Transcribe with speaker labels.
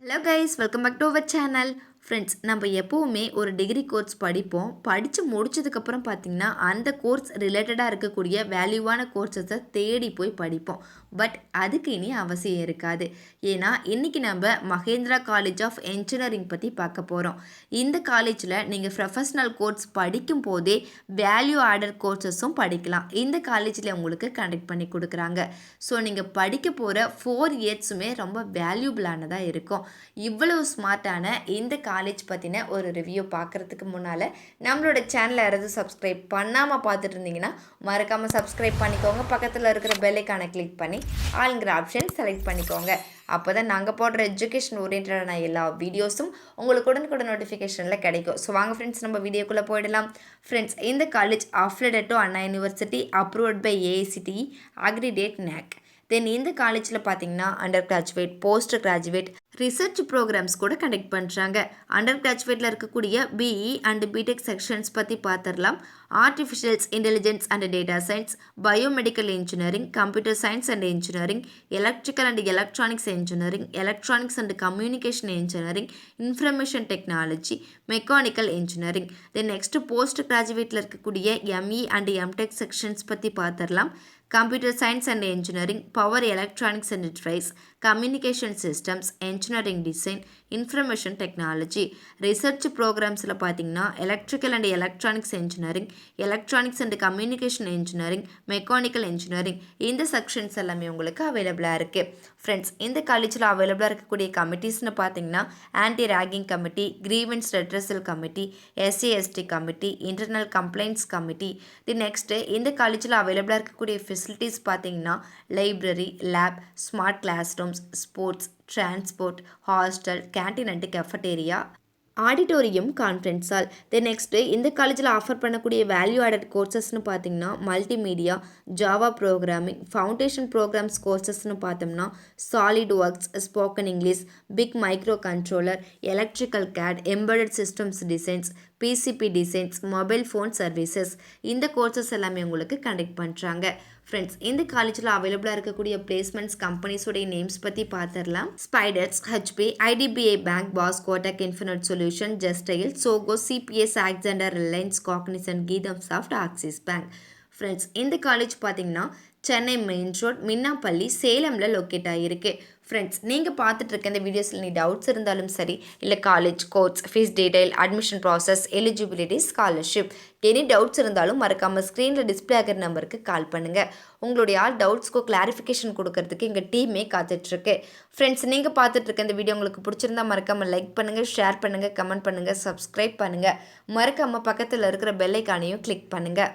Speaker 1: Hello guys, welcome back to our channel. Friends, நம்ம எப்போவுமே ஒரு டிகிரி கோர்ஸ் படிப்போம். படித்து முடிச்சதுக்கப்புறம் பார்த்திங்கன்னா அந்த கோர்ஸ் ரிலேட்டடாக இருக்கக்கூடிய வேல்யூவான கோர்ஸஸை தேடி போய் படிப்போம். பட் அதுக்கு இனி அவசியம் இருக்காது. ஏன்னா இன்றைக்கி நம்ம மகேந்திரா காலேஜ் ஆஃப் என்ஜினியரிங் பற்றி பார்க்க போகிறோம். இந்த காலேஜில் நீங்கள் ப்ரொஃபஷ்னல் கோர்ஸ் படிக்கும் போதே வேல்யூ ஆடர் கோர்ஸஸும் படிக்கலாம். இந்த காலேஜில் உங்களுக்கு கண்டக்ட் பண்ணி கொடுக்குறாங்க. ஸோ நீங்கள் படிக்க போகிற 4 இயர்ஸுமே ரொம்ப வேல்யூபிளானதாக இருக்கும். இவ்வளவு ஸ்மார்ட்டான இந்த காலேஜ் பற்றின ஒரு ரிவ்யூ பார்க்குறதுக்கு முன்னால் நம்மளோட சேனலை யாராவது சப்ஸ்கிரைப் பண்ணாமல் பார்த்துட்டு இருந்தீங்கன்னா மறக்காமல் சப்ஸ்கிரைப் பண்ணிக்கோங்க. பக்கத்தில் இருக்கிற பெல்லைக்கான கிளிக் பண்ணி ஆளுங்கிற ஆப்ஷன் செலக்ட் பண்ணிக்கோங்க. அப்போ தான் நாங்கள் போடுற எஜுகேஷன் ஓரியன்டான எல்லா வீடியோஸும் உங்களுக்கு உடனுக்குடன் நோட்டிஃபிகேஷனில் கிடைக்கும். ஸோ வாங்க ஃப்ரெண்ட்ஸ், நம்ம வீடியோக்குள்ளே போயிடலாம். ஃப்ரெண்ட்ஸ், இந்த college affiliated to Anna university, approved by AICTE, accredited NAC. Then இந்த காலேஜில் பார்த்தீங்கன்னா under graduate, post graduate, research programmes கூட கண்டக்ட் பண்ணுறாங்க. அண்டர் கிராஜுவேட்டில் இருக்கக்கூடிய பிஇ அண்ட் பிடெக் செக்ஷன்ஸ் பற்றி பார்த்துடலாம். Artificials intelligence and data science, biomedical engineering, computer science and engineering, electrical and electronics engineering, electronics and communication engineering, information technology, mechanical engineering. Then next post கிராஜுவேட்டில் இருக்கக்கூடிய ME and MTech sections பற்றி பார்த்துடலாம். Computer science and engineering, power electronics and device, communication systems, engineering design, information technology. Research ப்ரோக்ராம்ஸில் பார்த்தீங்கன்னா electrical and electronics engineering, electronics and communication engineering, mechanical engineering. இந்த sections எல்லாமே உங்களுக்கு அவைலபிளாக இருக்குது. ஃப்ரெண்ட்ஸ், இந்த காலேஜில் அவைலபிளாக இருக்கக்கூடிய கமிட்டிஸ்னு பார்த்தீங்கன்னா anti ragging committee, grievance redressal committee, SC/ST committee, internal complaints committee. The next இந்த காலேஜில் அவைலபிளாக இருக்கக்கூடிய ஃபெசிலிட்டிஸ் பார்த்தீங்கன்னா library, lab, smart classrooms, sports, transport, hostel, canteen and cafeteria, auditorium, conference hall. Then next இந்த காலேஜில் ஆஃபர் பண்ணக்கூடிய value added கோர்சஸ்னு பார்த்தீங்கன்னா multimedia, Java programming, foundation programmes கோர்சஸ்னு பார்த்தோம்னா SolidWorks, spoken English, PIC microcontroller, electrical CAD, embedded systems designs, PCP designs, mobile phone services. இந்த courses எல்லாமே உங்களுக்கு கண்டக்ட் பண்ணுறாங்க. ஃப்ரெண்ட்ஸ், இந்த காலேஜில் அவைலபிளாக இருக்கக்கூடிய பிளேஸ்மெண்ட்ஸ் கம்பெனிஸோடைய நேம்ஸ் பற்றி பார்த்துடலாம். ஸ்பைடர்ஸ், HP, IDBI பேங்க், பாஸ், கோட்டக், இன்ஃபினிட் சொல்யூஷன், ஜஸ்டைல், சோகோ, CPS, ஆக்ஸாண்டர், Reliance, Cognizant, Geetham soft, Axis bank. Friends, இந்த காலேஜ் பார்த்தீங்கன்னா சென்னை மெயின் ரோட், மின்னாப்பள்ளி, சேலமில் லொக்கேட் ஆகிருக்கு. ஃப்ரெண்ட்ஸ், நீங்கள் பார்த்துட்டு இருக்க இந்த வீடியோஸில் நீ டவுட்ஸ் இருந்தாலும் சரி, இல்லை college course, fees detail, admission process, eligibility, scholarship, any doubts இருந்தாலும் மறக்காமல் ஸ்க்ரீனில் டிஸ்பிளே ஆகிற நம்பருக்கு கால் பண்ணுங்கள். உங்களுடைய டவுட்ஸ்க்கு கிளாரிஃபிகேஷன் கொடுக்கறதுக்கு எங்கள் டீமே காத்துட்ருக்கு. ஃப்ரெண்ட்ஸ், நீங்கள் பார்த்துட்டு இருக்க இந்த வீடியோ உங்களுக்கு பிடிச்சிருந்தா மறக்காமல் லைக் பண்ணுங்கள், ஷேர் பண்ணுங்கள், கமெண்ட் பண்ணுங்கள், சப்ஸ்கிரைப் பண்ணுங்கள். மறக்காமல் பக்கத்தில் இருக்கிற பெல் ஐக்கானையும் கிளிக் பண்ணுங்கள்.